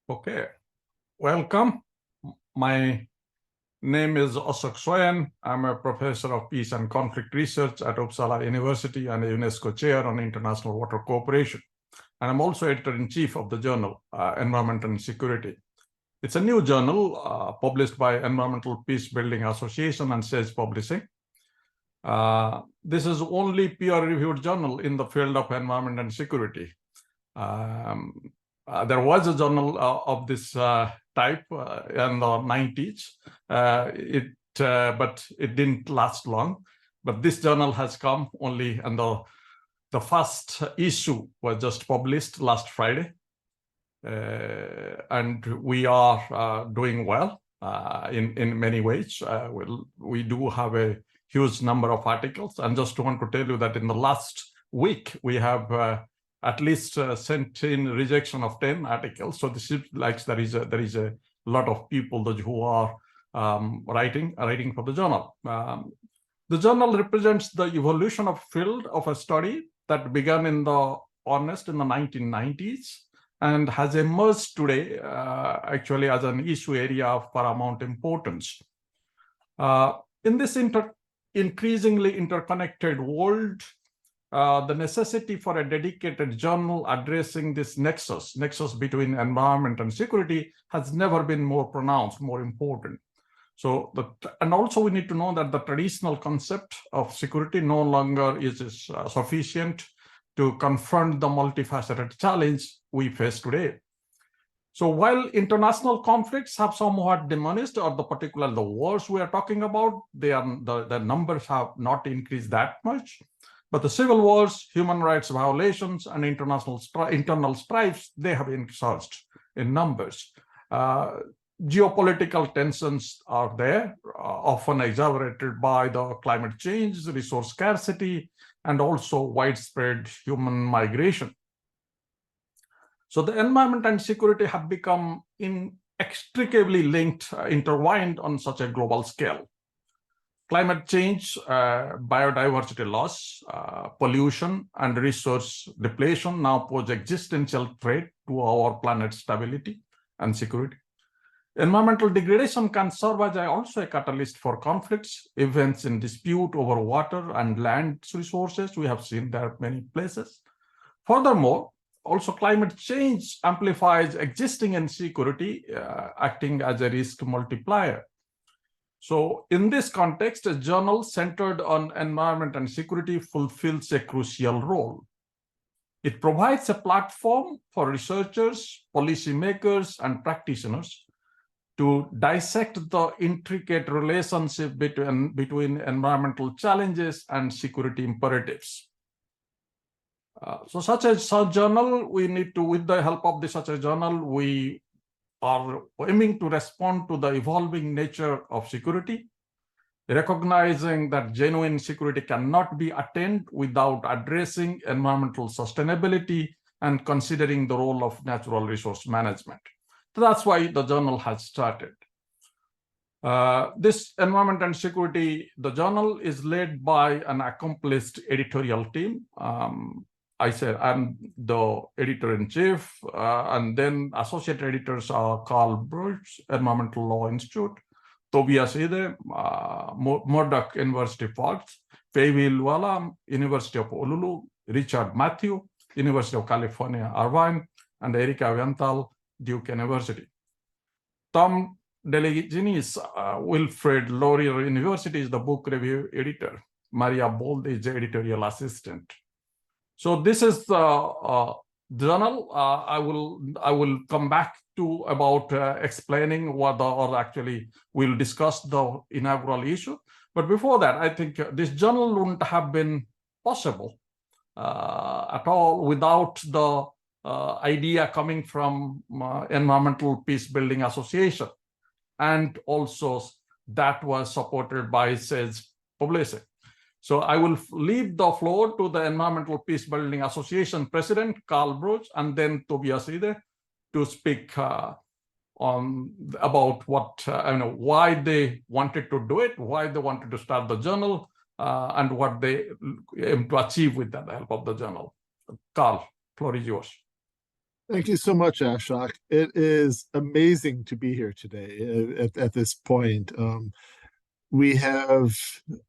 Okay, welcome. My name is Ashok Swain. I'm a professor of peace and conflict research at Uppsala University and a UNESCO chair on international water cooperation. And I'm also editor-in-chief of the journal, Environment and Security. It's a new journal published by Environmental Peacebuilding Association and Sage Publishing. This is only peer-reviewed journal in the field of environment and security. There was a journal of this type in the 90s, but it didn't last long. But this journal has come only, and the first issue was just published last Friday. And we are doing well in many ways. We do have a huge number of articles. And just want to tell you that in the last week, we have at least sent in rejection of 10 articles. So this is like there is a lot of people who are writing for the journal. The journal represents the evolution of field of a study that began in the earnest in the 1990s and has emerged today actually as an issue area of paramount importance. In this increasingly interconnected world, the necessity for a dedicated journal addressing this nexus between environment and security has never been more pronounced, more important. So, and also we need to know that the traditional concept of security no longer is sufficient to confront the multifaceted challenge we face today. So while international conflicts have somewhat diminished, or particularly the wars we are talking about, the numbers have not increased that much. But the civil wars, human rights violations, and internal strifes, they have increased in numbers. Geopolitical tensions are there, often exacerbated by the climate change, resource scarcity, and also widespread human migration. So the environment and security have become inextricably linked, intertwined on such a global scale. Climate change, biodiversity loss, pollution, and resource depletion now pose existential threat to our planet's stability and security. Environmental degradation can serve as also a catalyst for conflicts, events in dispute over water and land resources. We have seen that many places. Furthermore, also climate change amplifies existing insecurity, acting as a risk multiplier. So in this context, a journal centered on environment and security fulfills a crucial role. It provides a platform for researchers, policymakers, and practitioners to dissect the intricate relationship between environmental challenges and security imperatives. So such a journal, we need to, with the help of such a journal, we are aiming to respond to the evolving nature of security, recognizing that genuine security cannot be attained without addressing environmental sustainability and considering the role of natural resource management. So that's why the journal has started. This environment and security, the journal is led by an accomplished editorial team. I said I'm the editor-in-chief, and then associate editors are Carl Bruch, Environmental Law Institute, Tobias Ide, Murdoch University Perth, Päivi Lujala, University of Oulu, Richard Matthew, University of California, Irvine, and Erika Weinthal, Duke University. Tom Deligiannis, Wilfrid Laurier University is the book review editor. Maria Bold is the editorial assistant. So this is the journal. I will come back to about explaining what actually we'll discuss the inaugural issue. But before that, I think this journal wouldn't have been possible at all without the idea coming from Environmental Peacebuilding Association, and also that was supported by Sage Publishing. So I will leave the floor to the Environmental Peacebuilding Association President, Carl Bruch, and then Tobias Ide to speak about what, why they wanted to do it, why they wanted to start the journal, and what they aim to achieve with the help of the journal. Carl, floor is yours. Thank you so much, Ashok. It is amazing to be here today at this point. We have,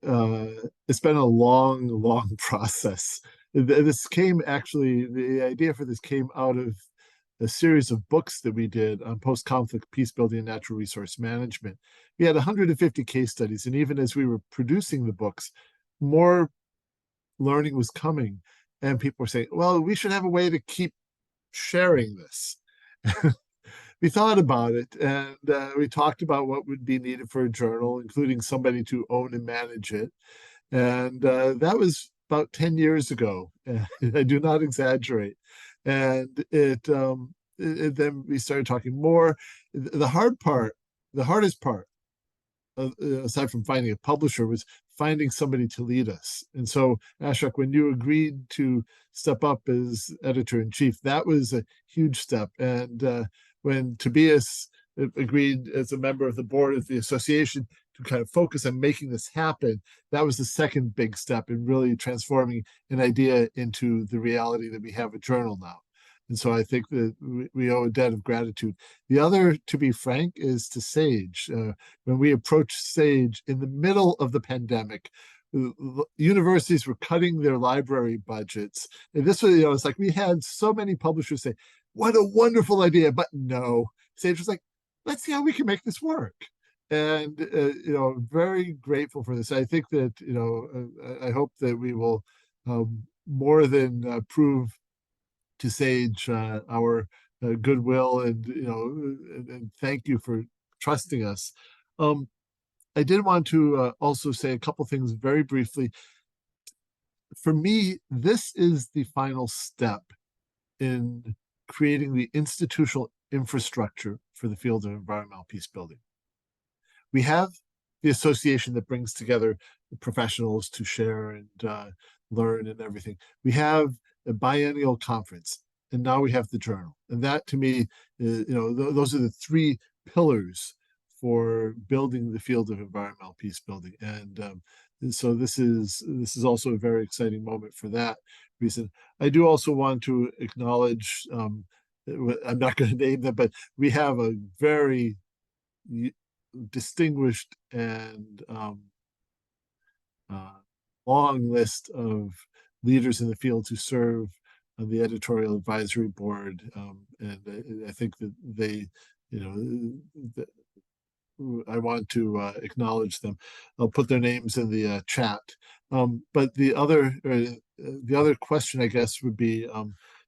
it's been a long, long process. This came actually, the idea for this came out of a series of books that we did on post-conflict peace building and natural resource management. We had 150 case studies, and even as we were producing the books, more learning was coming, and people were saying, well, we should have a way to keep sharing this. We thought about it, and we talked about what would be needed for a journal, including somebody to own and manage it. And that was about 10 years ago. I do not exaggerate. And then we started talking more. The hardest part, aside from finding a publisher, was finding somebody to lead us. And so, Ashok, when you agreed to step up as editor-in-chief, that was a huge step. And when Tobias agreed as a member of the board of the association to kind of focus on making this happen, that was the second big step in really transforming an idea into the reality that we have a journal now. And so I think that we owe a debt of gratitude. The other, to be frank, is to Sage. When we approached Sage in the middle of the pandemic, universities were cutting their library budgets. And this was, it's like we had so many publishers say, what a wonderful idea, but no. Sage was like, let's see how we can make this work. And, very grateful for this. I think that, I hope that we will more than prove to Sage our goodwill and thank you for trusting us. I did want to also say a couple things very briefly. For me, this is the final step in creating the institutional infrastructure for the field of environmental peace building. We have the association that brings together the professionals to share and learn and everything. We have a biennial conference, and now we have the journal. And that, to me, those are the three pillars for building the field of environmental peace building. And so this is also a very exciting moment for that reason. I do also want to acknowledge, I'm not going to name them, but we have a very distinguished and long list of leaders in the field who serve on the editorial advisory board, and I think that they, I want to acknowledge them. I'll put their names in the chat. But the other question, I guess, would be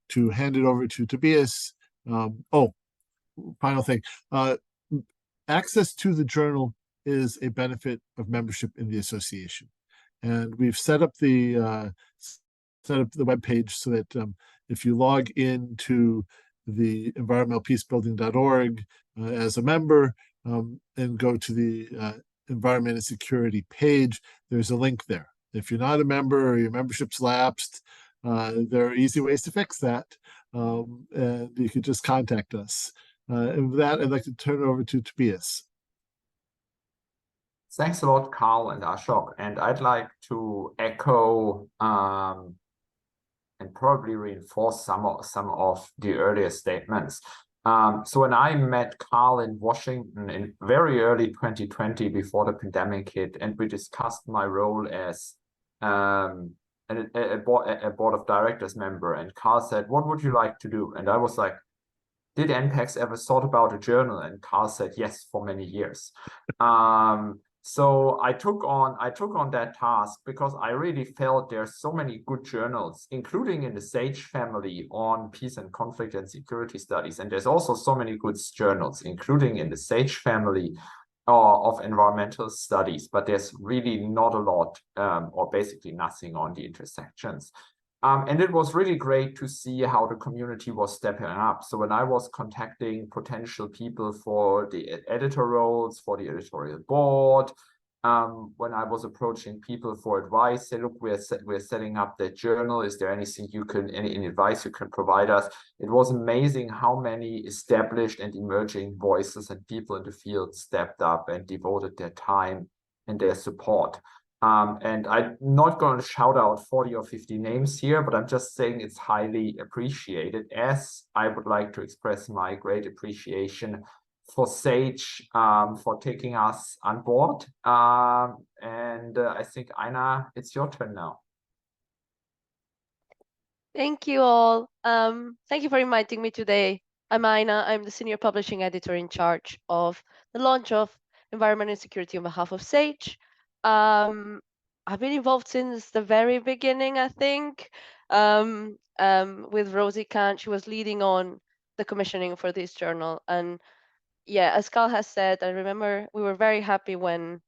to hand it over to Tobias. Final thing. Access to the journal is a benefit of membership in the association, and we've set up the webpage so that if you log into the environmentalpeacebuilding.org as a member and go to the environment and security page, there's a link there. If you're not a member or your membership's lapsed, there are easy ways to fix that, and you could just contact us. And with that, I'd like to turn it over to Tobias. Thanks a lot, Carl and Ashok. And I'd like to echo and probably reinforce some of the earlier statements. So when I met Carl in Washington in very early 2020, before the pandemic hit, and we discussed my role as a board of directors member, and Carl said, "What would you like to do?" And I was like, "Did NPEX ever thought about a journal?" And Carl said, "Yes, for many years." So I took on that task because I really felt there's so many good journals, including in the SAGE family, on peace and conflict and security studies. And there's also so many good journals, including in the SAGE family of environmental studies, but there's really not a lot or basically nothing on the intersections. And it was really great to see how the community was stepping up. So when I was contacting potential people for the editor roles, for the editorial board, when I was approaching people for advice, say, look, we're setting up that journal. Is there anything any advice you can provide us? It was amazing how many established and emerging voices and people in the field stepped up and devoted their time and their support. And I'm not going to shout out 40 or 50 names here, but I'm just saying it's highly appreciated, as I would like to express my great appreciation for Sage for taking us on board. And I think, Aina, it's your turn now. Thank you all. Thank you for inviting me today. I'm Aina. I'm the Senior Publishing Editor in charge of the launch of Environment and Security on behalf of Sage. I've been involved since the very beginning, I think, with Rosie Kant. She was leading on the commissioning for this journal. And yeah, as Carl has said, I remember we were very happy when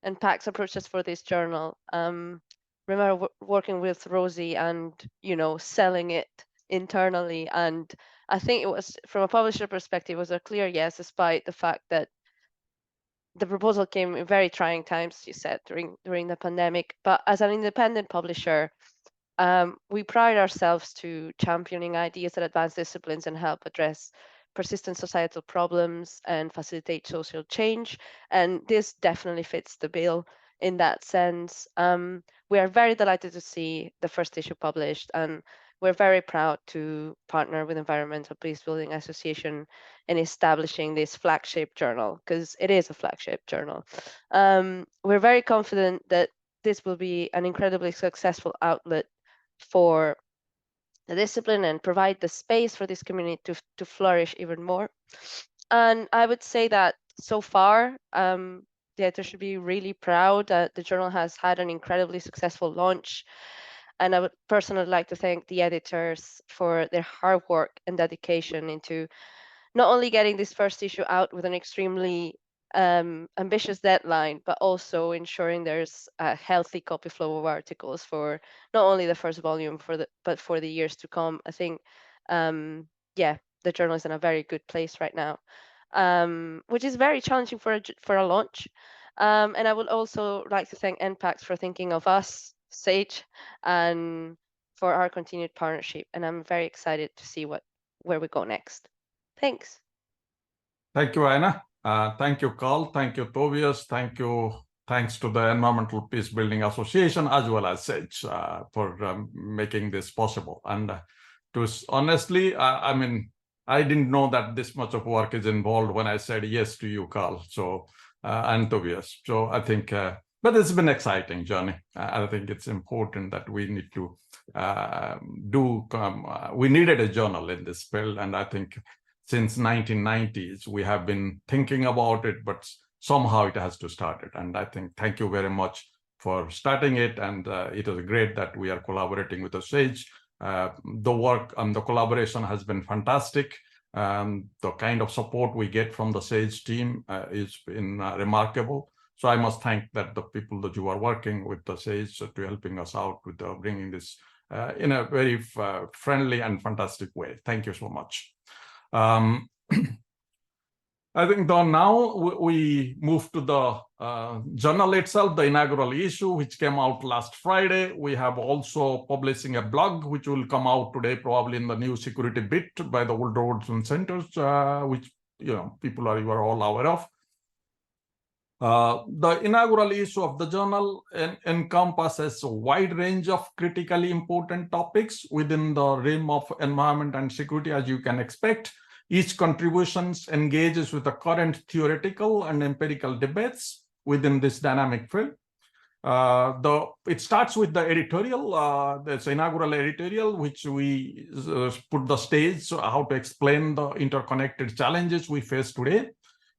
NPAX approached us for this journal. Remember working with Rosie and, selling it internally. And I think it was, from a publisher perspective, it was a clear yes, despite the fact that the proposal came in very trying times, you said, during the pandemic. But as an independent publisher, we pride ourselves to championing ideas that advance disciplines and help address persistent societal problems and facilitate social change. And this definitely fits the bill in that sense. We are very delighted to see the first issue published, and we're very proud to partner with Environmental Peacebuilding Association in establishing this flagship journal, because it is a flagship journal. We're very confident that this will be an incredibly successful outlet for the discipline and provide the space for this community to flourish even more. And I would say that so far, the editor should be really proud that the journal has had an incredibly successful launch. And I would personally like to thank the editors for their hard work and dedication into not only getting this first issue out with an extremely ambitious deadline, but also ensuring there's a healthy copy flow of articles for not only the first volume but for the years to come. I think, the journal is in a very good place right now, which is very challenging for a launch. And I would also like to thank NPAX for thinking of us, Sage, and for our continued partnership. And I'm very excited to see where we go next. Thanks. Thank you, Aina. Thank you, Carl. Thank you, Tobias. Thanks to the Environmental Peacebuilding Association as well as Sage for making this possible. And honestly, I didn't know that this much of work is involved when I said yes to you, Carl. So and Tobias. So I think, but it's been an exciting journey. I think it's important that we need to we needed a journal in this field, and I think since 1990s, we have been thinking about it, but somehow it has to start it. And I think, thank you very much for starting it. And it is great that we are collaborating with the Sage. The work and the collaboration has been fantastic. The kind of support we get from the Sage team is been remarkable. So I must thank that the people that you are working with the Sage to helping us out with bringing this in a very friendly and fantastic way. Thank you so much. I think now we move to the journal itself, the inaugural issue, which came out last Friday. We have also publishing a blog, which will come out today, probably in the new security bit by the Old Roads and Centers, which you are all aware of. The inaugural issue of the journal encompasses a wide range of critically important topics within the realm of environment and security, as you can expect. Each contribution engages with the current theoretical and empirical debates within this dynamic field. It starts with the editorial, this inaugural editorial, which we put the stage, so how to explain the interconnected challenges we face today.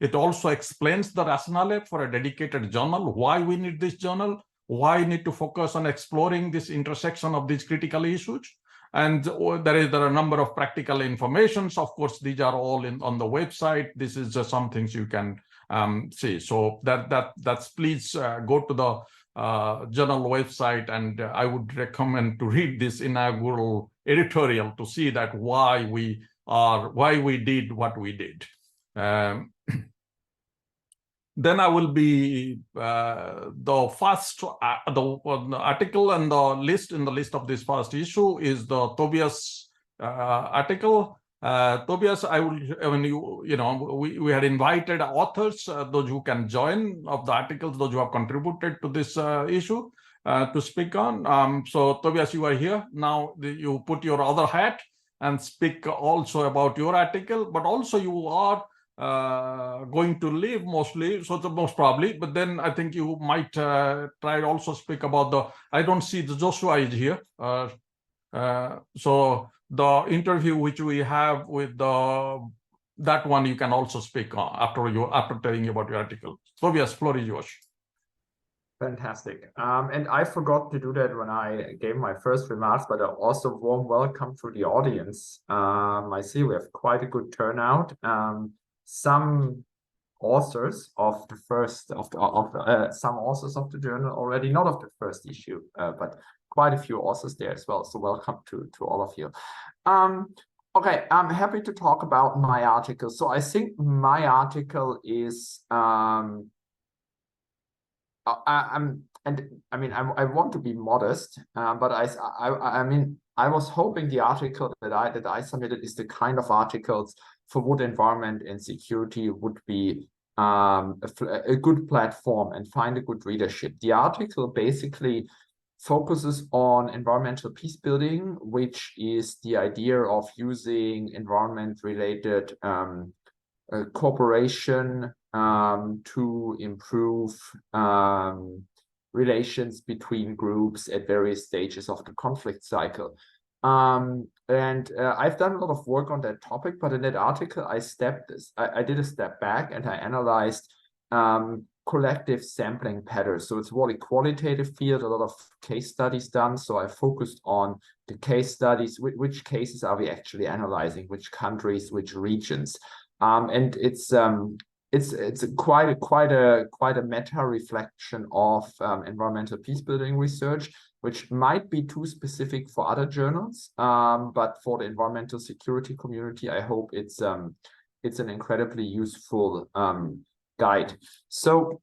It also explains the rationale for a dedicated journal, why we need this journal, why we need to focus on exploring this intersection of these critical issues. And there are a number of practical informations. Of course, these are all on the website. This is just some things you can see. So that's please go to the journal website, and I would recommend to read this inaugural editorial to see that why we did what we did. Then I will be the first the article and the list of this first issue is the Tobias article, Tobias, we had invited authors, those who can join of the articles, those who have contributed to this issue to speak on. So Tobias, you are here now. You put your other hat and speak also about your article, but also you are going to leave mostly, so the most probably, but then I think you might try to also speak about I don't see the Joshua is here. So the interview which we have with that one you can also speak on after telling you about your article. Tobias, floor is yours. Fantastic. And I forgot to do that when I gave my first remarks, but also warm welcome to the audience. I see we have quite a good turnout. Some authors of the first some authors of the journal already, not of the first issue, but quite a few authors there as well. So welcome to all of you. Okay, I'm happy to talk about my article. So I think my article is I want to be modest, but I was hoping the article that I submitted is the kind of articles for wood environment and security would be a good platform and find a good readership. The article basically focuses on environmental peace building, which is the idea of using environment-related cooperation to improve relations between groups at various stages of the conflict cycle. I've done a lot of work on that topic, but in that article, I did a step back and I analyzed collective sampling patterns. So it's more a qualitative field, a lot of case studies done. So I focused on the case studies, which cases are we actually analyzing, which countries, which regions. And it's quite a meta reflection of environmental peace building research, which might be too specific for other journals, but for the environmental security community, I hope it's an incredibly useful guide. So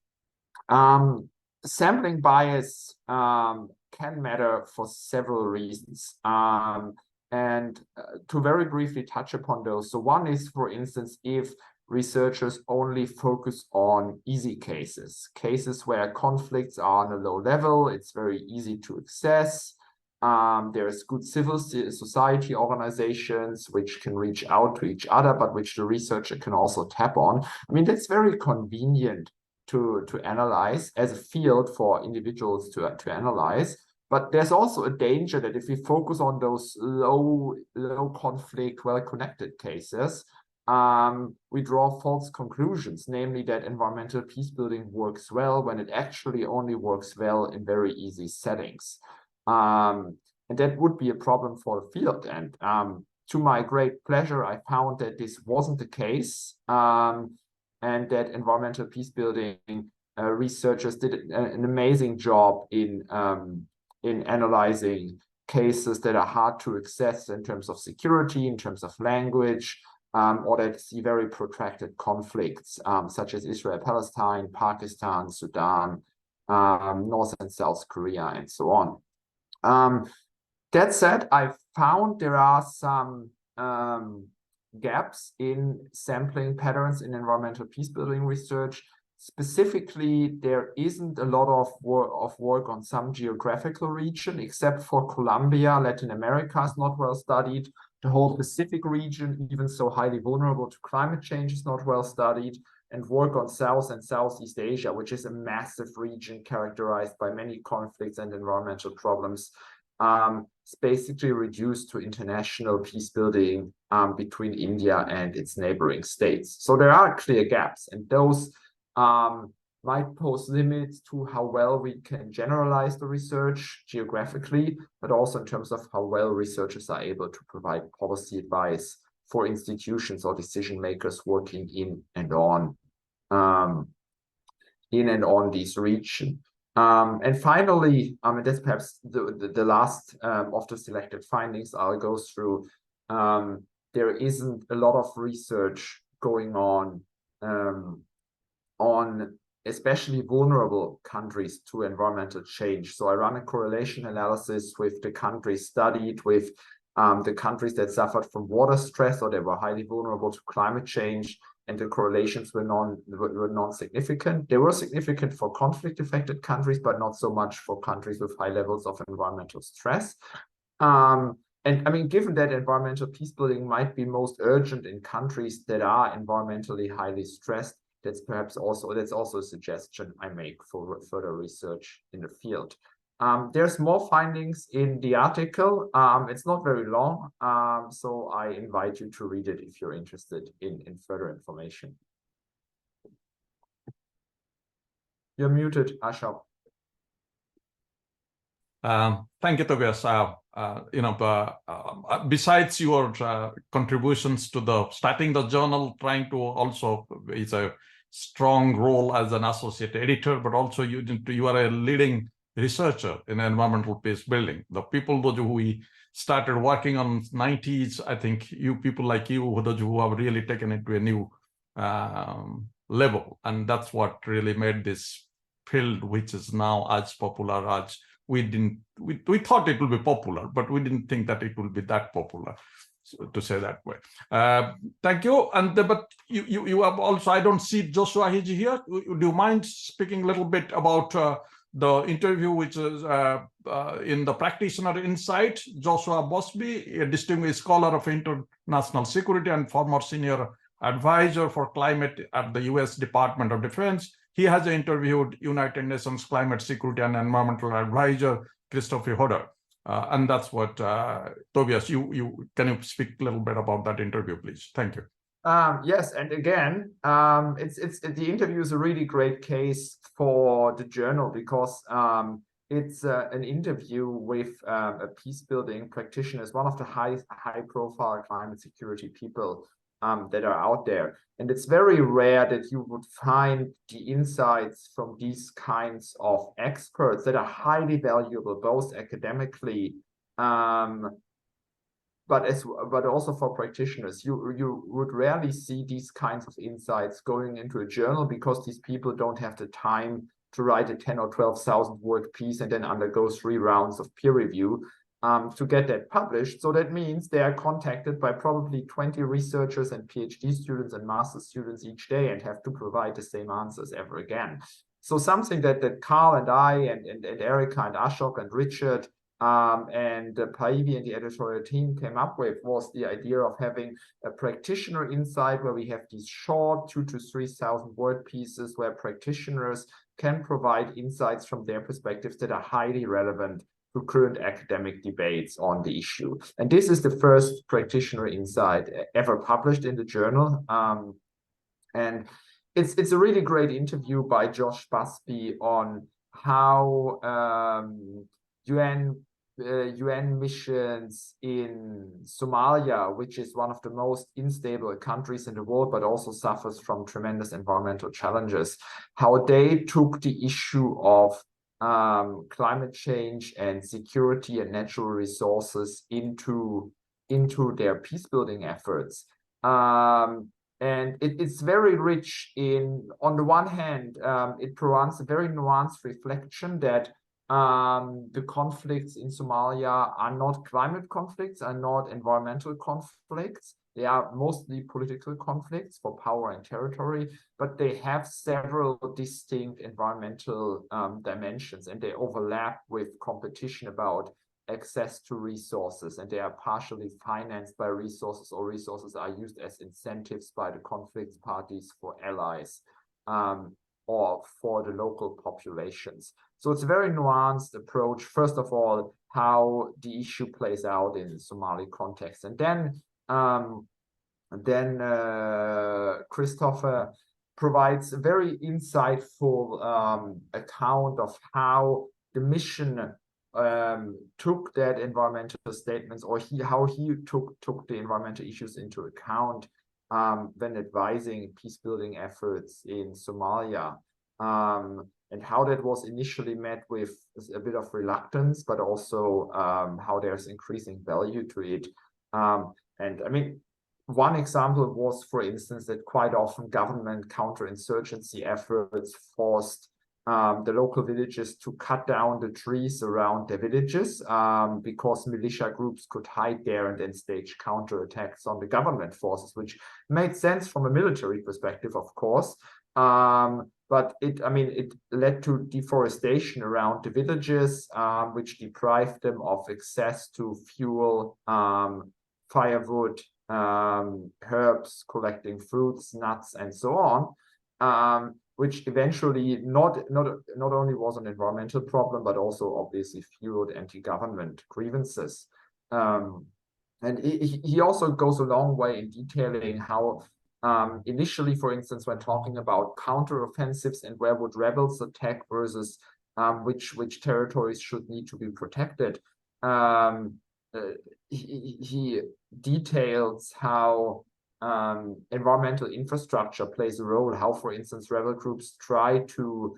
sampling bias can matter for several reasons. And to very briefly touch upon those. So one is, for instance, if researchers only focus on easy cases where conflicts are on a low level, it's very easy to access. There's good civil society organizations which can reach out to each other, but which the researcher can also tap on. I mean, that's very convenient to analyze as a field for individuals to analyze. But there's also a danger that if we focus on those low conflict, well-connected cases, we draw false conclusions, namely that environmental peace building works well when it actually only works well in very easy settings. And that would be a problem for the field. And to my great pleasure, I found that this wasn't the case, and that environmental peace building researchers did an amazing job in analyzing cases that are hard to access in terms of security, in terms of language, or that see very protracted conflicts, such as Israel-Palestine, Pakistan, Sudan, North and South Korea, and so on. That said, I found there are some gaps in sampling patterns in environmental peace building research. Specifically, there isn't a lot of work on some geographical region, except for Colombia. Latin America is not well studied. The whole Pacific region, even so highly vulnerable to climate change, is not well studied. And work on South and Southeast Asia, which is a massive region characterized by many conflicts and environmental problems, is basically reduced to international peace building between India and its neighboring states. So there are clear gaps, and those might pose limits to how well we can generalize the research geographically, but also in terms of how well researchers are able to provide policy advice for institutions or decision makers working in and on these regions. And finally, that's perhaps the last of the selected findings I'll go through. There isn't a lot of research going on especially vulnerable countries to environmental change. So I run a correlation analysis with the countries studied, with the countries that suffered from water stress or they were highly vulnerable to climate change, and the correlations were non-significant. They were significant for conflict-affected countries, but not so much for countries with high levels of environmental stress. And I mean, given that environmental peace building might be most urgent in countries that are environmentally highly stressed, that's also a suggestion I make for further research in the field. There's more findings in the article. It's not very long, so I invite you to read it if you're interested in further information. You're muted, Ashok. Thank you, Tobias. Besides your contributions to the starting the journal, trying to also is a strong role as an associate editor, but also you are a leading researcher in environmental peace building. The people those who we started working on 90s, I think you people like you, those who have really taken it to a new level, and that's what really made this field, which is now as popular as we thought it would be popular, but we didn't think that it would be that popular, so, to say that way. Thank you. And but you have also, I don't see Joshua Ide here. Do you mind speaking a little bit about the interview, which is in the Practitioner Insight? Joshua Bosby, a distinguished scholar of international security and former senior advisor for climate at the US Department of Defense. He has interviewed United Nations Climate Security and Environmental Advisor Christopher Hodder. And that's what, Tobias, can you speak a little bit about that interview, please? Thank you. Yes, and again, the interview is a really great case for the journal because it's an interview with a peace-building practitioner, one of the high-profile climate security people that are out there. And it's very rare that you would find the insights from these kinds of experts that are highly valuable, both academically, but also for practitioners. You would rarely see these kinds of insights going into a journal because these people don't have the time to write a 10 or 12,000 word piece and then undergo 3 rounds of peer review to get that published. So that means they are contacted by probably 20 researchers and PhD students and master students each day and have to provide the same answers ever again. So something that Carl and I and Erika and Ashok and Richard and Päivi and the editorial team came up with was the idea of having a practitioner insight where we have these short 2,000 to 3,000 word pieces where practitioners can provide insights from their perspectives that are highly relevant to current academic debates on the issue. And this is the first practitioner insight ever published in the journal. And it's a really great interview by Josh Busby on how UN missions in Somalia, which is one of the most unstable countries in the world, but also suffers from tremendous environmental challenges, how they took the issue of climate change and security and natural resources into their peace building efforts. And it's very rich in, on the one hand, it provides a very nuanced reflection that the conflicts in Somalia are not climate conflicts, are not environmental conflicts. They are mostly political conflicts for power and territory, but they have several distinct environmental dimensions, and they overlap with competition about access to resources, and they are partially financed by resources, or resources are used as incentives by the conflict parties for allies or for the local populations. So it's a very nuanced approach. First of all, how the issue plays out in the Somali context, and then Christopher provides a very insightful account of how the mission took that environmental statements, or how he took the environmental issues into account when advising peace building efforts in Somalia, and how that was initially met with a bit of reluctance, but also how there's increasing value to it. And I mean, one example was, for instance, that quite often government counterinsurgency efforts forced the local villages to cut down the trees around their villages because militia groups could hide there and then stage counterattacks on the government forces, which made sense from a military perspective, of course. But it led to deforestation around the villages, which deprived them of access to fuel, firewood, herbs, collecting fruits, nuts, and so on. Which eventually not only was an environmental problem, but also obviously fueled anti-government grievances. And he also goes a long way in detailing how initially, for instance, when talking about counteroffensives and where would rebels attack versus which territories should need to be protected, he details how environmental infrastructure plays a role, how, for instance, rebel groups try to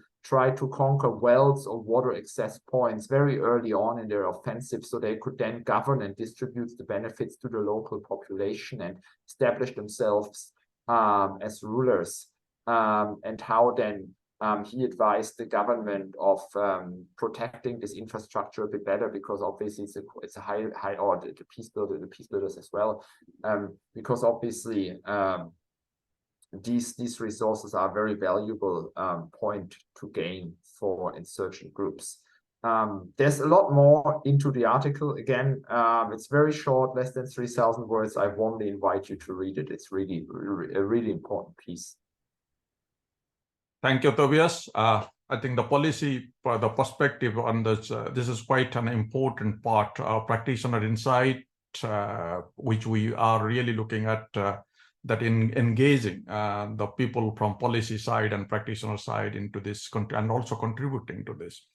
conquer wells or water access points very early on in their offensive, so they could then govern and distribute the benefits to the local population and establish themselves as rulers, and how then he advised the government of protecting this infrastructure a bit better, because obviously it's a high or the peacebuilders as well, because obviously these resources are a very valuable point to gain for insurgent groups. There's a lot more into the article. Again, it's very short, less than 3,000 words. I warmly invite you to read it. It's really a really important piece. Thank you, Tobias. I think the policy, the perspective on this, this is quite an important part, practitioner insight, which we are really looking at, that in engaging the people from policy side and practitioner side into this, and also contributing to this.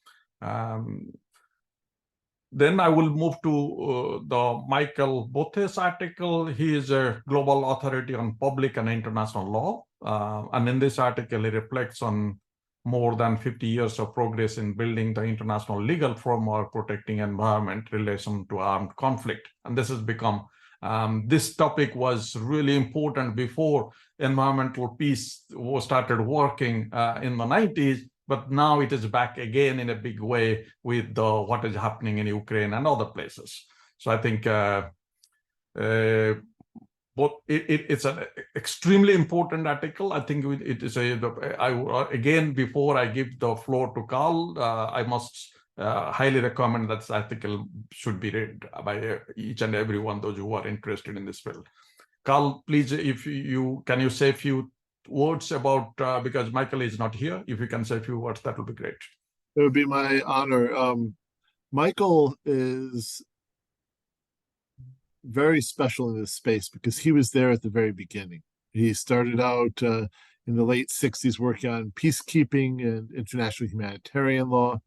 Then I will move to the Michael Bothes article. He is a global authority on public and international law. And in this article, he reflects on more than 50 years of progress in building the international legal framework protecting environment relation to armed conflict. And this has become, this topic was really important before environmental peace was started working in the 90s. But now it is back again in a big way with what is happening in Ukraine and other places. So I think it's an extremely important article. I think it is again, before I give the floor to Carl, I must highly recommend that this article should be read by each and every one of those who are interested in this field. Carl, please, if you can say a few words about, because Michael is not here, if you can say a few words, that would be great. It would be my honor. Michael is very special in this space because he was there at the very beginning. He started out in the late 60s working on peacekeeping and international humanitarian law.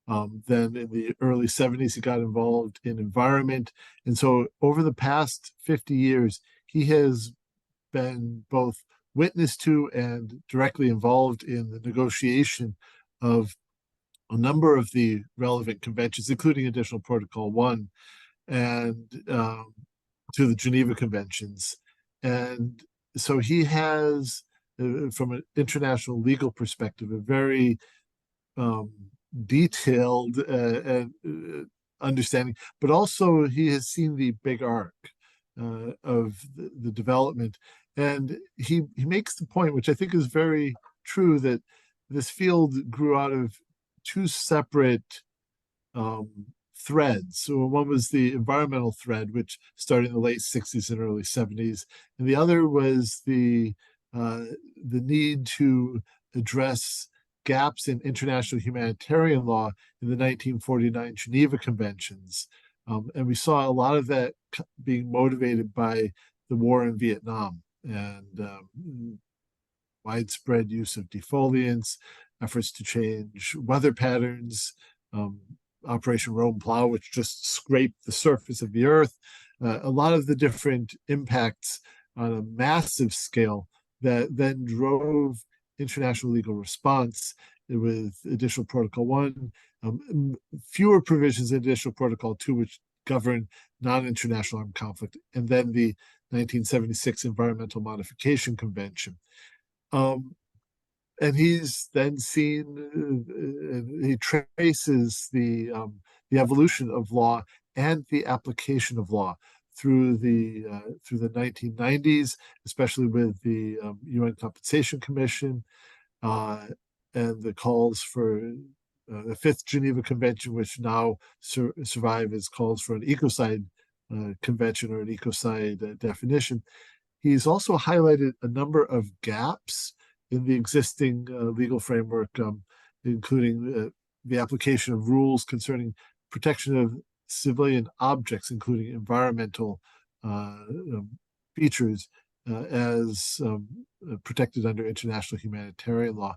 Then in the early 70s, he got involved in environment. And so over the past 50 years, he has been both witness to and directly involved in the negotiation of a number of the relevant conventions, including Additional Protocol 1 and to the Geneva Conventions. And so he has, from an international legal perspective, a very detailed understanding, but also he has seen the big arc of the development. And he makes the point, which I think is very true, that this field grew out of two separate threads. So one was the environmental thread, which started in the late 60s and early 70s. And the other was the need to address gaps in international humanitarian law in the 1949 Geneva Conventions. And we saw a lot of that being motivated by the war in Vietnam and widespread use of defoliants, efforts to change weather patterns, Operation Rome Plow, which just scraped the surface of the earth, a lot of the different impacts on a massive scale that then drove international legal response with Additional Protocol 1, fewer provisions in Additional Protocol 2, which govern non-international armed conflict, and then the 1976 Environmental Modification Convention. And he's then seen, he traces the evolution of law and the application of law through the 1990s, especially with the UN Compensation Commission and the calls for the Fifth Geneva Convention, which now survive as calls for an ecocide convention or an ecocide definition. He's also highlighted a number of gaps in the existing legal framework, including the application of rules concerning protection of civilian objects, including environmental features, as protected under international humanitarian law.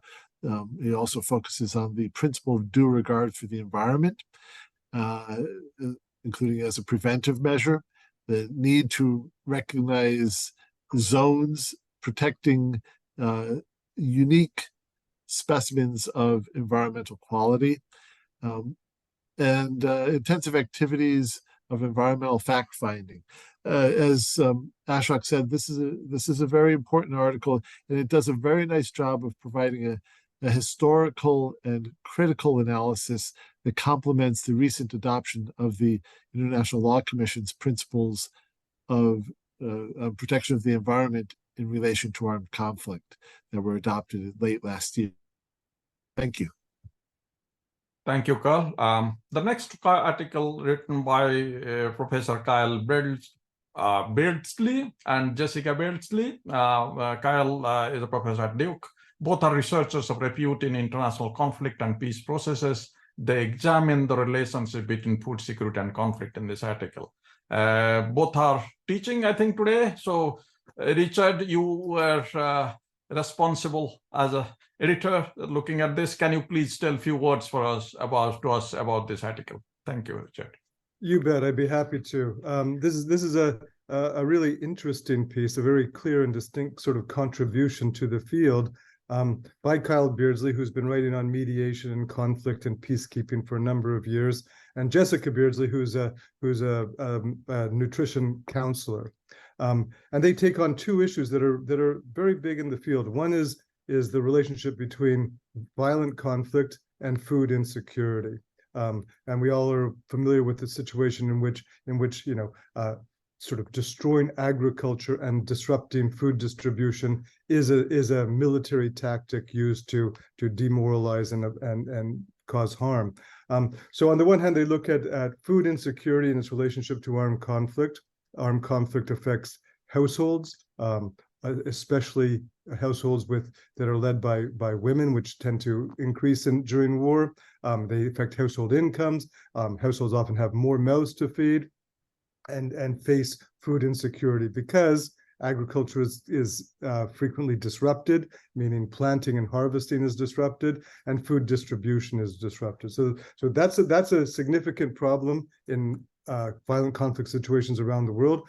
He also focuses on the principle of due regard for the environment, including as a preventive measure, the need to recognize zones protecting unique specimens of environmental quality, and intensive activities of environmental fact-finding. As Ashok said, this is a very important article, and it does a very nice job of providing a historical and critical analysis that complements the recent adoption of the International Law Commission's principles of protection of the environment in relation to armed conflict that were adopted late last year. Thank you. Thank you, Carl. The next article written by Professor Kyle Beardsley and Jessica Beardsley. Kyle is a professor at Duke. Both are researchers of repute in international conflict and peace processes. They examine the relationship between food security and conflict in this article. Both are teaching, I think, today. So, Richard, you were responsible as an editor looking at this. Can you please tell a few words for us about this article? Thank you, Richard. You bet. I'd be happy to. This is a really interesting piece, a very clear and distinct sort of contribution to the field by Kyle Beardsley, who's been writing on mediation and conflict and peacekeeping for a number of years, and Jessica Beardsley, who's a nutrition counselor. And they take on two issues that are very big in the field. One is the relationship between violent conflict and food insecurity. And we all are familiar with the situation in which sort of destroying agriculture and disrupting food distribution is a military tactic used to demoralize and cause harm. So on the one hand, they look at food insecurity and its relationship to armed conflict. Armed conflict affects households, especially households that are led by women, which tend to increase during war. They affect household incomes. Households often have more mouths to feed and face food insecurity because agriculture is frequently disrupted, meaning planting and harvesting is disrupted, and food distribution is disrupted. So that's a significant problem in violent conflict situations around the world.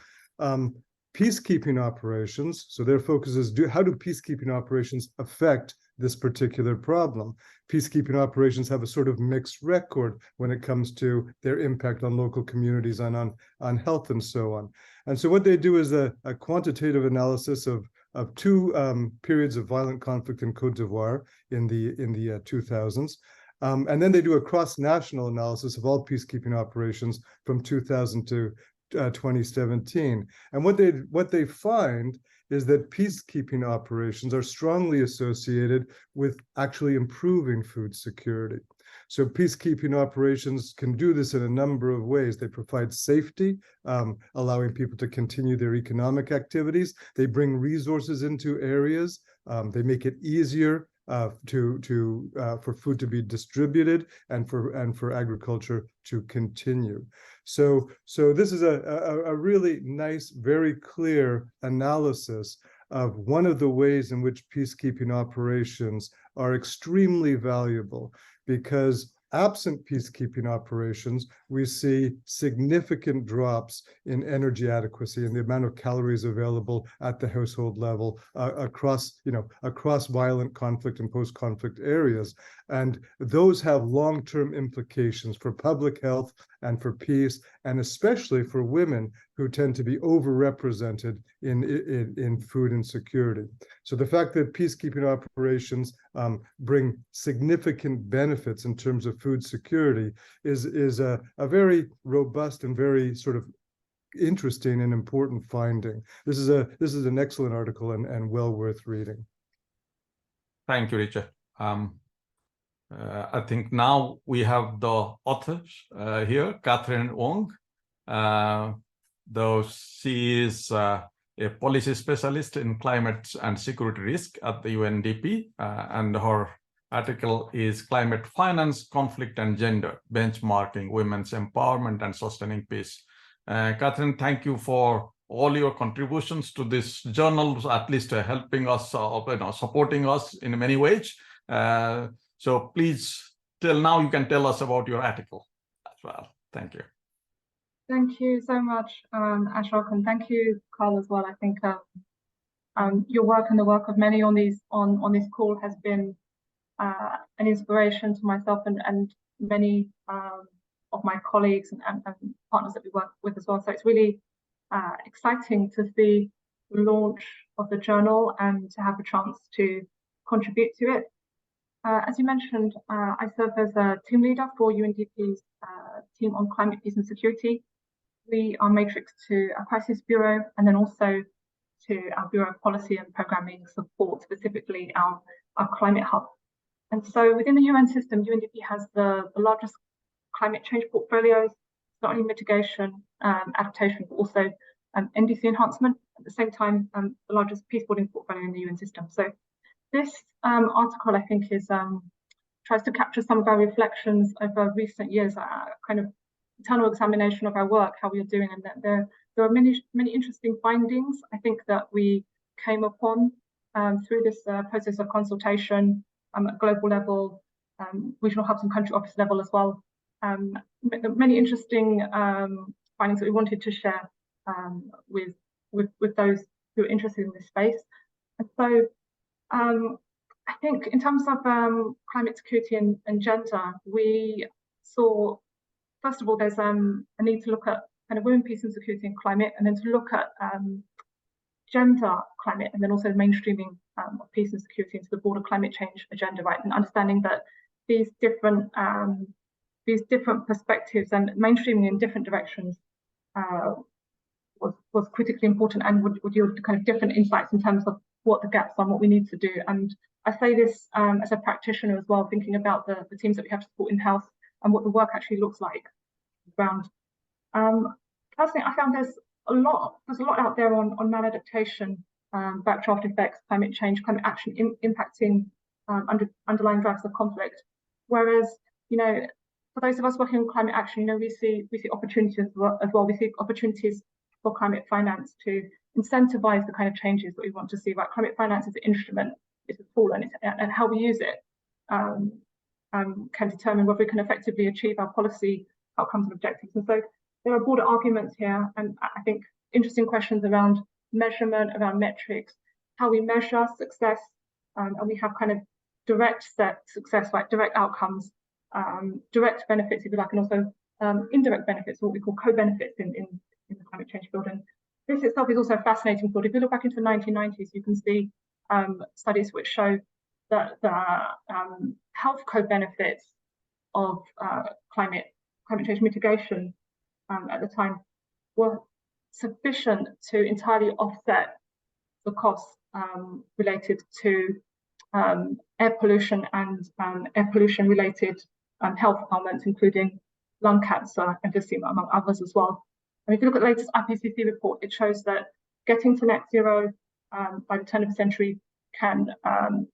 Peacekeeping operations, so their focus is how do peacekeeping operations affect this particular problem? Peacekeeping operations have a sort of mixed record when it comes to their impact on local communities and on health and so on. And so what they do is a quantitative analysis of two periods of violent conflict in Côte d'Ivoire in the 2000s. And then they do a cross-national analysis of all peacekeeping operations from 2000 to 2017. And what they find is that peacekeeping operations are strongly associated with actually improving food security. So peacekeeping operations can do this in a number of ways. They provide safety, allowing people to continue their economic activities. They bring resources into areas. They make it easier for food to be distributed and for agriculture to continue. So this is a really nice, very clear analysis of one of the ways in which peacekeeping operations are extremely valuable, because absent peacekeeping operations, we see significant drops in energy adequacy and the amount of calories available at the household level across violent conflict and post-conflict areas. And those have long-term implications for public health and for peace, and especially for women who tend to be overrepresented in food insecurity. So the fact that peacekeeping operations bring significant benefits in terms of food security is a very robust and very sort of interesting and important finding. This is an excellent article and well worth reading. Thank you, Richard. I think now we have the authors here, Catherine Wong. Though she is a policy specialist in climate and security risk at the UNDP, and her article is Climate Finance, Conflict and Gender, Benchmarking Women's Empowerment and Sustaining Peace. Catherine, thank you for all your contributions to this journal, at least helping us, supporting us in many ways. So please, till now, you can tell us about your article as well. Thank you. Thank you so much, Ashok, and thank you, Carl, as well. I think your work and the work of many on this call has been an inspiration to myself and many of my colleagues and partners that we work with as well. So it's really exciting to see the launch of the journal and to have a chance to contribute to it. As you mentioned, I serve as a team leader for UNDP's team on climate, peace and security. We are matrix to our crisis bureau and then also to our Bureau of Policy and Programming support, specifically our climate hub. And so within the UN system, UNDP has the largest climate change portfolios, not only mitigation, adaptation, but also NDC enhancement. At the same time, the largest peacebuilding portfolio in the UN system. So this article, I think, tries to capture some of our reflections over recent years, kind of internal examination of our work, how we are doing, and that there are many interesting findings, I think, that we came upon through this process of consultation at global level, regional hubs and country office level as well. Many interesting findings that we wanted to share with those who are interested in this space. And so I think in terms of climate security and gender, we saw, first of all, there's a need to look at kind of women, peace and security and climate, and then to look at gender climate, and then also mainstreaming of peace and security into the broader climate change agenda, right? And understanding that these different perspectives and mainstreaming in different directions was critically important, and would yield kind of different insights in terms of what the gaps are and what we need to do. And I say this as a practitioner as well, thinking about the teams that we have to support in-house and what the work actually looks like around. Personally, I found there's a lot out there on maladaptation, backdraft effects, climate change, climate action impacting underlying drivers of conflict. Whereas, for those of us working on climate action, we see opportunities as well. We see opportunities for climate finance to incentivize the kind of changes that we want to see. Right, climate finance is an instrument, it's a tool, and how we use it can determine whether we can effectively achieve our policy outcomes and objectives. And so there are broader arguments here, and I think interesting questions around measurement, around metrics, how we measure success, and we have kind of direct success, like direct outcomes, direct benefits, if you like, and also indirect benefits, what we call co-benefits in the climate change field. And this itself is also a fascinating field. If you look back into the 1990s, you can see studies which show that the health co-benefits of climate change mitigation at the time were sufficient to entirely offset the costs related to air pollution and air pollution related health ailments, including lung cancer, emphysema, among others as well. And if you look at the latest IPCC report, it shows that getting to net zero by the turn of the century can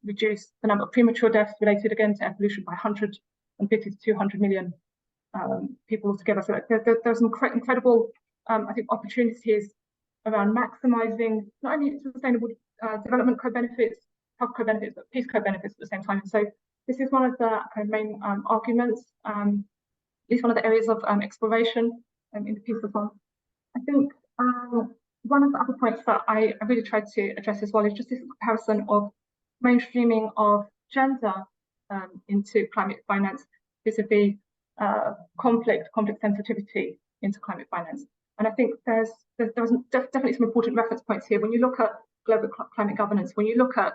reduce the number of premature deaths related again to air pollution by 150 to 200 million people altogether. So there's incredible, I think, opportunities around maximizing not only sustainable development co-benefits, health co-benefits, but peace co-benefits at the same time. And so this is one of the kind of main arguments, at least one of the areas of exploration in the piece as well. I think one of the other points that I really tried to address as well is just this comparison of mainstreaming of gender into climate finance vis-a-vis conflict sensitivity into climate finance. And I think there's definitely some important reference points here. When you look at global climate governance, when you look at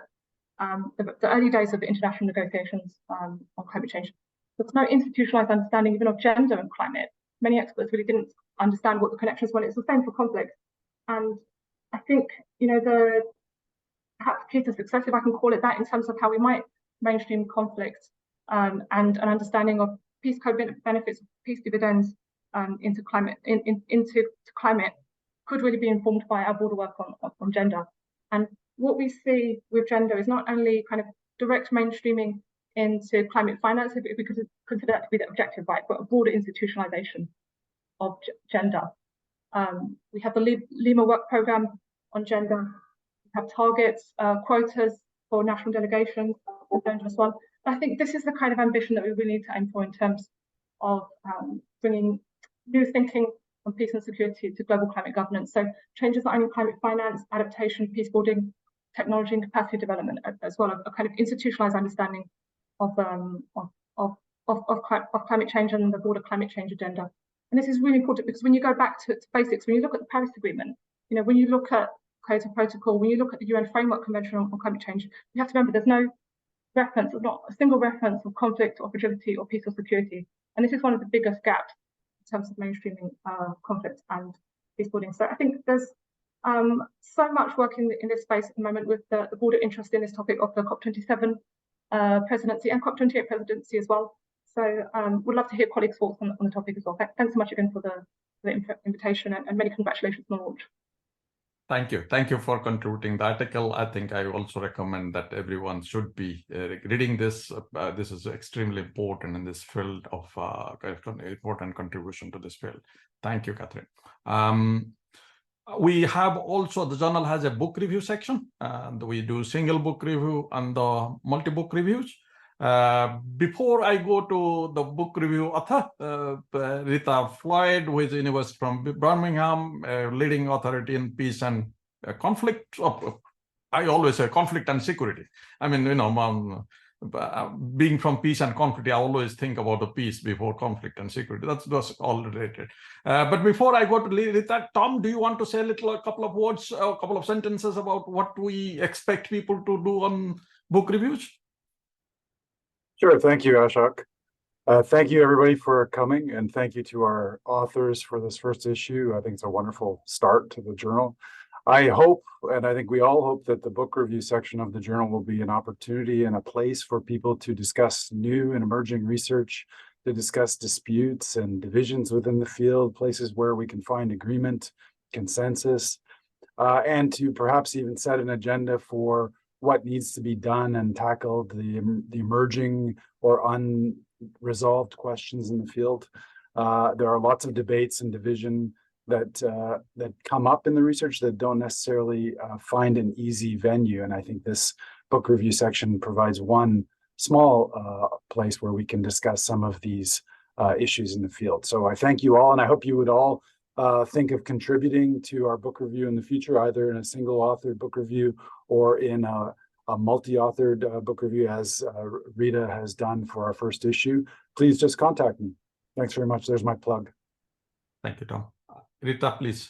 the early days of the international negotiations on climate change, there's no institutionalized understanding even of gender and climate. Many experts really didn't understand what the connections were. It's the same for conflict. And I think, you know, the perhaps key to success, if I can call it that, in terms of how we might mainstream conflict and an understanding of peace co-benefits, peace dividends into climate, into climate, could really be informed by our broader work on gender. And what we see with gender is not only kind of direct mainstreaming into climate finance, if we could consider that to be the objective, right, but a broader institutionalization of gender. We have the Lima Work Programme on gender. We have targets, quotas for national delegations on gender as well. I think this is the kind of ambition that we really need to aim for in terms of bringing new thinking on peace and security to global climate governance. So changes not only in climate finance, adaptation, peace building, technology and capacity development, as well as a kind of institutionalized understanding of climate change and the broader climate change agenda. And this is really important because when you go back to basics, when you look at the Paris Agreement, you know, when you look at Kyoto Protocol, when you look at the UN Framework Convention on Climate Change, you have to remember there's no reference, there's not a single reference of conflict or fragility or peace or security. And this is one of the biggest gaps in terms of mainstreaming conflict and peace building. So I think there's so much work in this space at the moment with the broader interest in this topic of the COP27 presidency and COP28 presidency as well. So would love to hear colleagues' thoughts on the topic as well. Thanks so much again for the invitation and many congratulations on the launch. Thank you. Thank you for contributing the article. I think I also recommend that everyone should be reading this. This is extremely important in this field of important contribution to this field. Thank you, Catherine. We have also, the journal has a book review section, and we do single book review and the multi-book reviews. Before I go to the book review author, Rita Floyd, who is University from Birmingham, leading authority in peace and conflict. I always say conflict and security. I mean, you know, being from peace and conflict, I always think about the peace before conflict and security. That's all related. But before I go to Rita, Tom, do you want to say a couple of words, a couple of sentences about what we expect people to do on book reviews? Sure. Thank you, Ashok. Thank you, everybody, for coming, and thank you to our authors for this first issue. I think it's a wonderful start to the journal. I hope, and I think we all hope, that the book review section of the journal will be an opportunity and a place for people to discuss new and emerging research, to discuss disputes and divisions within the field, places where we can find agreement, consensus, and to perhaps even set an agenda for what needs to be done and tackle the emerging or unresolved questions in the field. There are lots of debates and division that come up in the research that don't necessarily find an easy venue. And I think this book review section provides one small place where we can discuss some of these issues in the field. So I thank you all, and I hope you would all think of contributing to our book review in the future, either in a single authored book review or in a multi-authored book review, as Rita has done for our first issue. Please just contact me. Thanks very much. There's my plug. Thank you, Tom. Rita, please.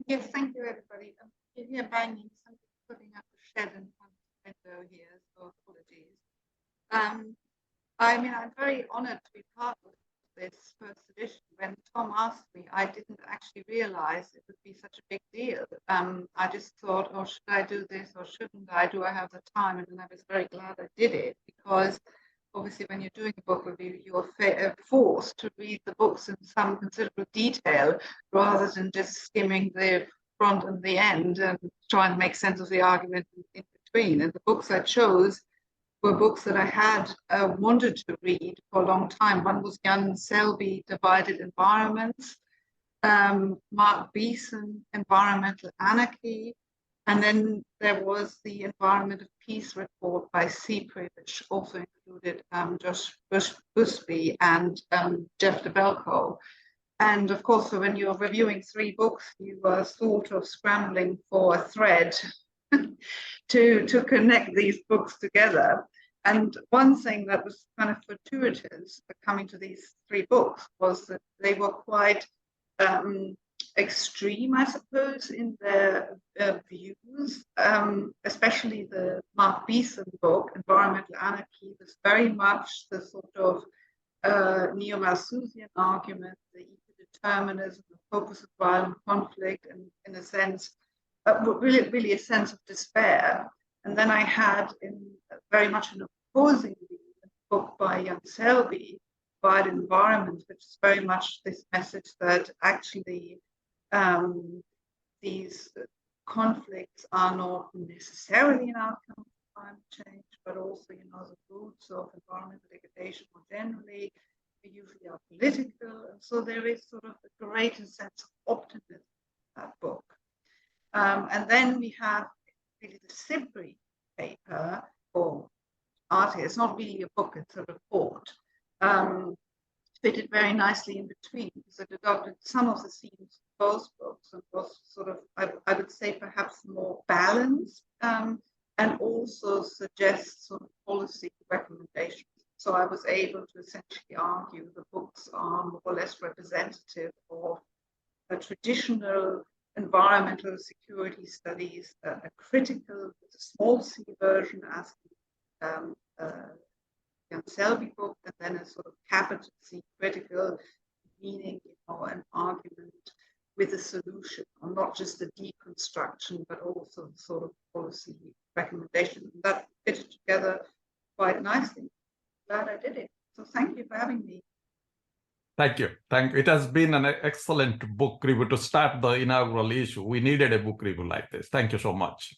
Yes, thank you, everybody. You hear banging, something putting up a shed in front of the window here, so apologies. I mean, I'm very honored to be part of this first edition. When Tom asked me, I didn't actually realize it would be such a big deal. I just thought, oh, should I do this or shouldn't I? Do I have the time? And I was very glad I did it, because obviously when you're doing a book review, you're forced to read the books in some considerable detail rather than just skimming the front and the end and trying to make sense of the argument in between. And the books I chose were books that I had wanted to read for a long time. One was Jan Selby, Divided Environments, Mark Beeson, Environmental Anarchy, And then there was the Environment of Peace report by CPRI, which also included Josh Busby and Jeff DeBelco. And of course, so when you're reviewing 3 books, you are sort of scrambling for a thread to connect these books together. And one thing that was kind of fortuitous coming to these 3 books was that they were quite extreme, I suppose, in their views, especially the Mark Beeson book, Environmental Anarchy, was very much the sort of neo-Malthusian argument, the eco-determinism, the focus of violent conflict, and in a sense, really a sense of despair. And then I had very much an opposing view, a book by Jan Selby, Quiet Environment, which is very much this message that actually these conflicts are not necessarily an outcome of climate change, but also, the roots of environmental degradation more generally, they usually are political. And so there is sort of a greater sense of optimism in that book. And then we have really the CIPRI paper, or article. It's not really a book, it's a report. Fitted very nicely in between, because it adopted some of the themes of both books and was sort of, I would say, perhaps more balanced, and also suggests sort of policy recommendations. So I was able to essentially argue the books are more or less representative of a traditional environmental security studies, a critical, a small c version as Jan Selby book, and then a sort of capital C critical, meaning an argument with a solution, or not just the deconstruction, but also sort of policy recommendation. That fitted together quite nicely. Glad I did it. So thank you for having me. Thank you. It has been an excellent book review to start the inaugural issue. We needed a book review like this. Thank you so much.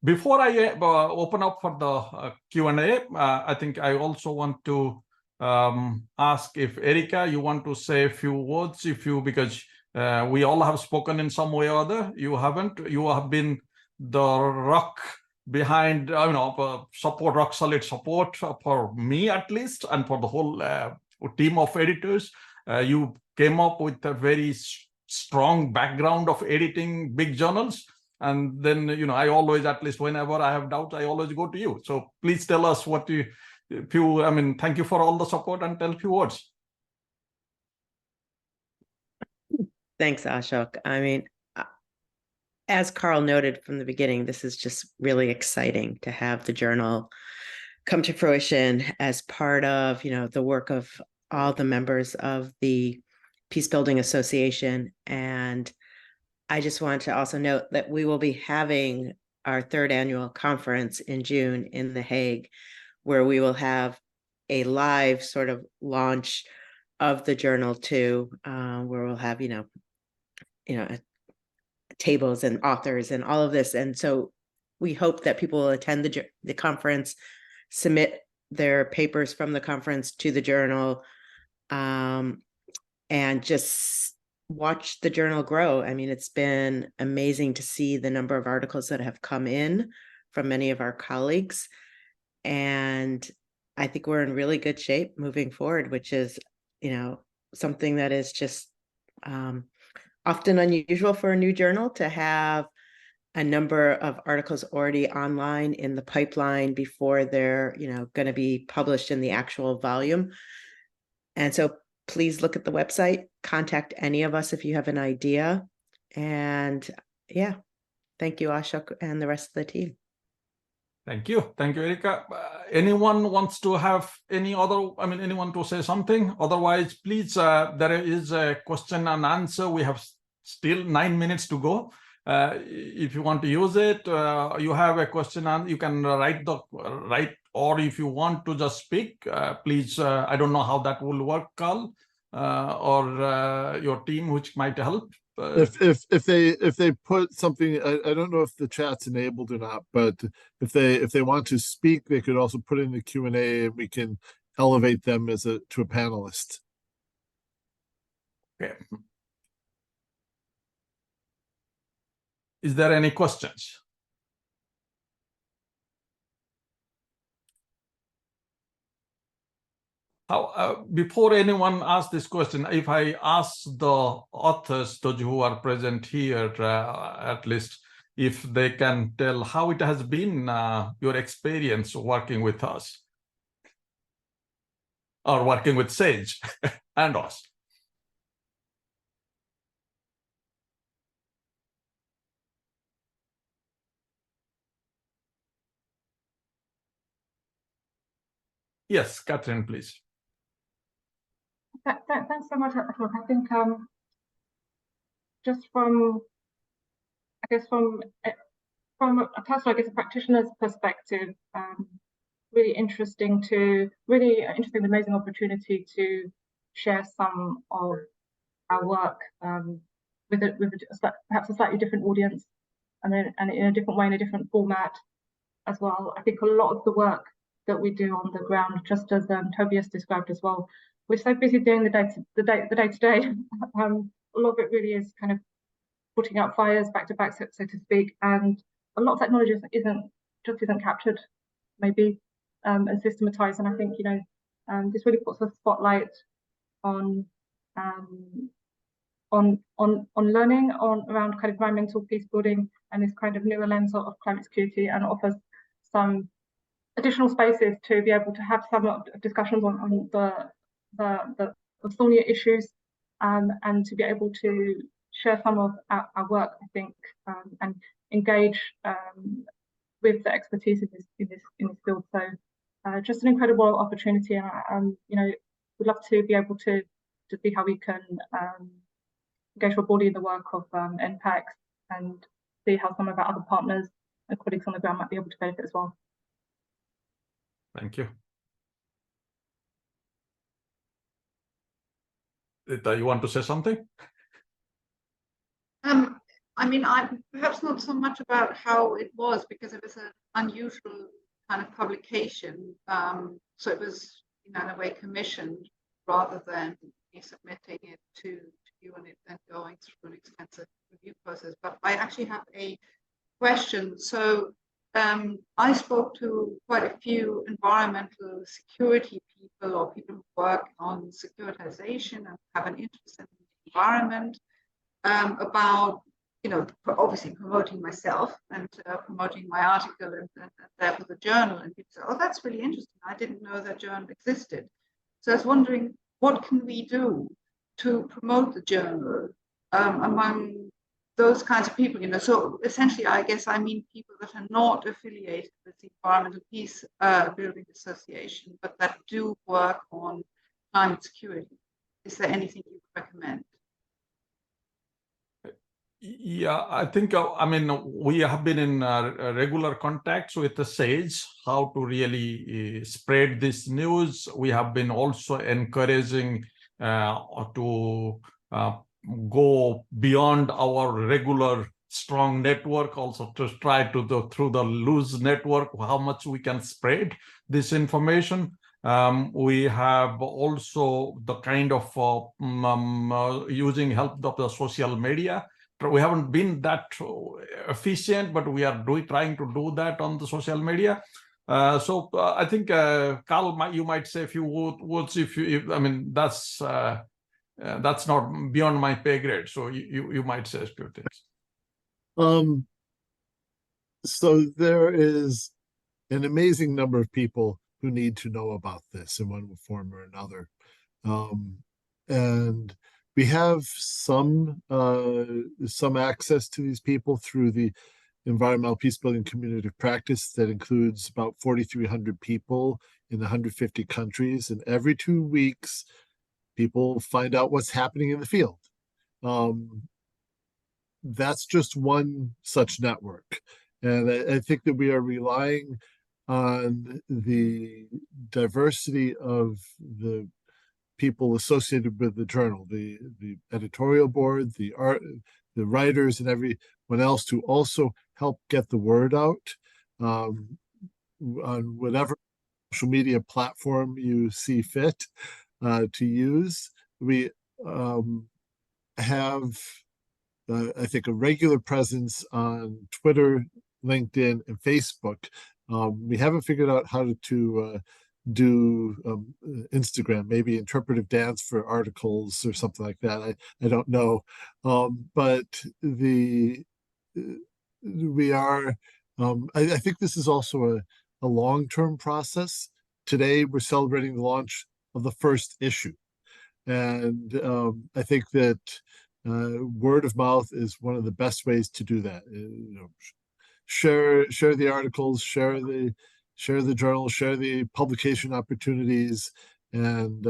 Before I open up for the Q&A, I think I also want to ask if Erika, you want to say a few words, because we all have spoken in some way or other. You haven't. You have been the rock behind, support, rock solid support for me at least, and for the whole team of editors. You came up with a very strong background of editing big journals. And then, I always, at least whenever I have doubts, I always go to you. So please tell us thank you for all the support, and tell a few words. Thanks, Ashok. As Carl noted from the beginning, this is just really exciting to have the journal come to fruition as part of, the work of all the members of the Peacebuilding Association. And I just want to also note that we will be having our 3rd annual conference in June in The Hague, where we will have a live sort of launch of the journal too, where we'll have, tables and authors and all of this. And so we hope that people will attend the conference, submit their papers from the conference to the journal, and just watch the journal grow. It's been amazing to see the number of articles that have come in from many of our colleagues. And I think we're in really good shape moving forward, which is, something that is just often unusual for a new journal to have a number of articles already online in the pipeline before they're, going to be published in the actual volume. And so please look at the website, contact any of us if you have an idea. And yeah, thank you, Ashok, and the rest of the team. Thank you. Thank you, Erika. Anyone wants to have anyone to say something? Otherwise, please, there is a question and answer. We have still 9 minutes to go. If you want to use it, you have a question and you can write, or if you want to just speak, please, I don't know how that will work, Carl, or your team, which might help. If they put something, I don't know if the chat's enabled or not, but if they want to speak, they could also put in the Q&A, and we can elevate them to a panelist. Okay. Is there any questions? Before anyone asks this question, if I ask the authors, those who are present here, at least, if they can tell how it has been your experience working with us or working with SAGE and us. Yes, Catherine, please. Thanks so much, Ashok. I think just from a personal, a practitioner's perspective, really interesting, amazing opportunity to share some of our work with perhaps a slightly different audience, and in a different way, in a different format as well. I think a lot of the work that we do on the ground, just as Tobias described as well, we're so busy doing the day-to-day. A lot of it really is kind of putting out fires back to back, so to speak, and a lot of technology isn't captured, maybe, and systematized. And I think this really puts a spotlight on learning around kind of environmental peace building and this kind of newer lens of climate security, and offers some additional spaces to be able to have some discussions on the thornier issues, and to be able to share some of our work, I think, and engage with the expertise in this field. So just an incredible opportunity, and we'd love to be able to see how we can engage more broadly in the work of NPACs, and see how some of our other partners and colleagues on the ground might be able to benefit as well. Thank you. Rita, you want to say something? I mean, I'm perhaps not so much about how it was, because it was an unusual kind of publication. So it was, in a way, commissioned rather than me submitting it to you and it then going through an extensive review process. But I actually have a question. So I spoke to quite a few environmental security people, or people who work on securitization and have an interest in the environment, about obviously promoting myself and promoting my article and that with the journal, and people say, oh, that's really interesting, I didn't know that journal existed. So I was wondering, what can we do to promote the journal among those kinds of people? So essentially, I guess I mean people that are not affiliated with the Environmental Peace Building Association, but that do work on climate security. Is there anything you would recommend? Yeah, I think, we have been in regular contacts with the SAGE, how to really spread this news. We have been also encouraging to go beyond our regular strong network, also to try to through the loose network, how much we can spread this information. We have also the kind of using help of the social media. We haven't been that efficient, but we are trying to do that on the social media. So I think Carl, you might say a few words. That's not beyond my pay grade. So you might say a few things. So there is an amazing number of people who need to know about this in one form or another, and we have some access to these people through the Environmental Peacebuilding Community of Practice that includes about 4,300 people in 150 countries. And every 2 weeks, people find out what's happening in the field. That's just one such network. And I think that we are relying on the diversity of the people associated with the journal, the editorial board, the writers, and everyone else to also help get the word out on whatever social media platform you see fit to use. We have I think, a regular presence on Twitter, LinkedIn, and Facebook. We haven't figured out how to do Instagram, maybe interpretive dance for articles or something like that. I don't know, but we are. I think this is also a long-term process. Today, we're celebrating the launch of the first issue, and I think that word of mouth is one of the best ways to do that. Share the articles, share the journal, share the publication opportunities, and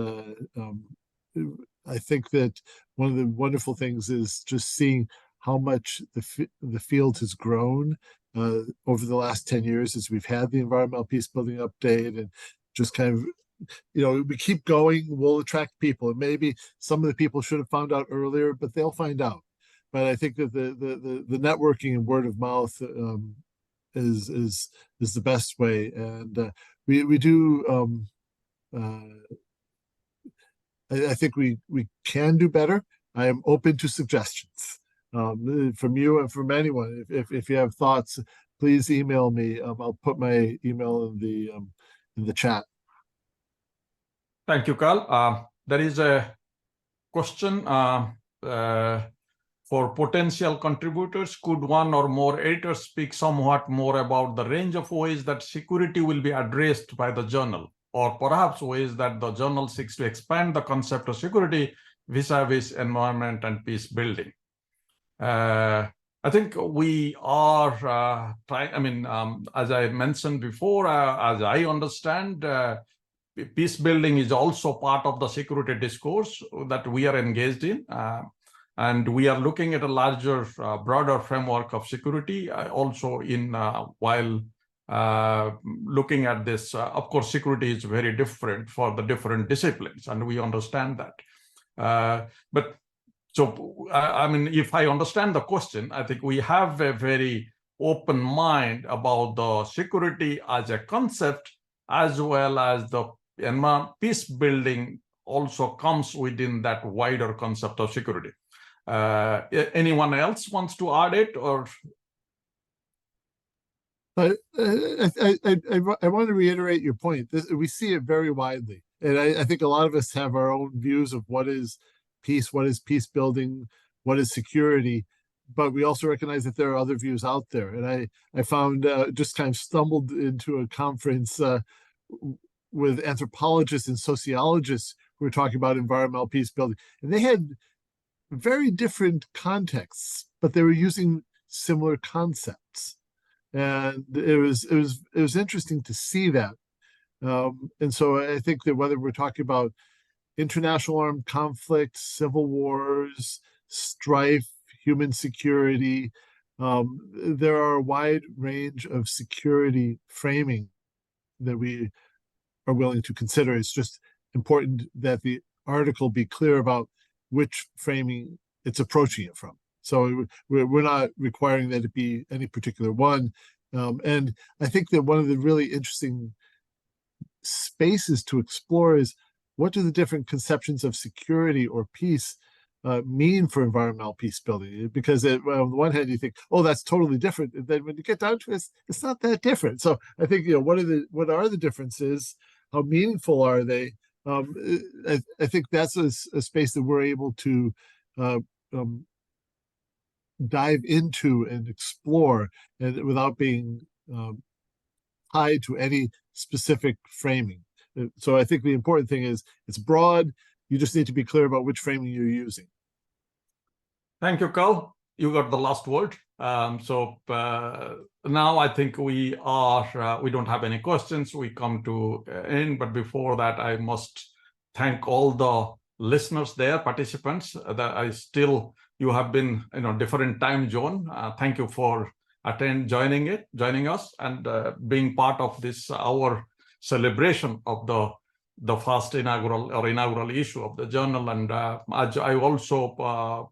I think that one of the wonderful things is just seeing how much the field has grown over the last 10 years as we've had the environmental peacebuilding update, and just kind of, we keep going, we'll attract people, and maybe some of the people should have found out earlier, but they'll find out. But I think that the networking and word of mouth is the best way, and we do. I think we can do better. I am open to suggestions from you and from anyone. If you have thoughts, please email me. I'll put my email in the chat. Thank you, Carl. There is a question for potential contributors. Could one or more editors speak somewhat more about the range of ways that security will be addressed by the journal, or perhaps ways that the journal seeks to expand the concept of security vis-a-vis environment and peace building? I think we are trying, as I mentioned before, as I understand, peace building is also part of the security discourse that we are engaged in. And we are looking at a larger, broader framework of security also while looking at this. Of course, security is very different for the different disciplines, and we understand that. If I understand the question, I think we have a very open mind about the security as a concept, as well as the peace building also comes within that wider concept of security. Anyone else wants to add it, or? I want to reiterate your point. We see it very widely, and I think a lot of us have our own views of what is peace, what is peace building, what is security, but we also recognize that there are other views out there. And I found just kind of stumbled into a conference with anthropologists and sociologists who were talking about environmental peace building, and they had very different contexts, but they were using similar concepts, and it was interesting to see that. And so I think that whether we're talking about international armed conflict, civil wars, strife, human security, there are a wide range of security framing that we are willing to consider. It's just important that the article be clear about which framing it's approaching it from. So we're not requiring that it be any particular one. And I think that one of the really interesting spaces to explore is, what do the different conceptions of security or peace mean for environmental peace building? Because on the one hand, you think, oh, that's totally different. And then when you get down to it, it's not that different. So I think, what are the differences? How meaningful are they? I think that's a space that we're able to dive into and explore, and without being tied to any specific framing. So I think the important thing is it's broad. You just need to be clear about which framing you're using. Thank you, Carl. You got the last word. Now I think we don't have any questions. We come to end, but before that, I must thank all the listeners there, participants. You have been in a different time zone. Thank you for joining us and being part of this our celebration of the first inaugural issue of the journal. And I also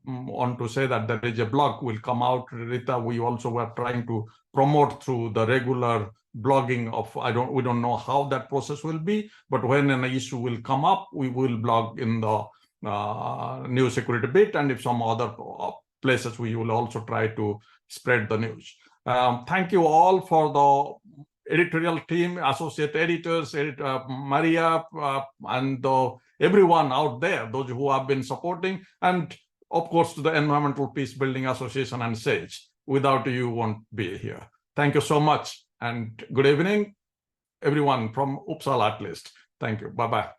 want to say that there is a blog will come out, Rita. We also were trying to promote through the regular blogging of, we don't know how that process will be, but when an issue will come up, we will blog in the new security bit, and if some other places we will also try to spread the news. Thank you all for the editorial team, associate editors, Maria, and everyone out there, those who have been supporting, and of course to the Environmental Peacebuilding Association and SAGE. Without you, won't be here. Thank you so much, and good evening, everyone from Uppsala at least. Thank you. Bye-bye.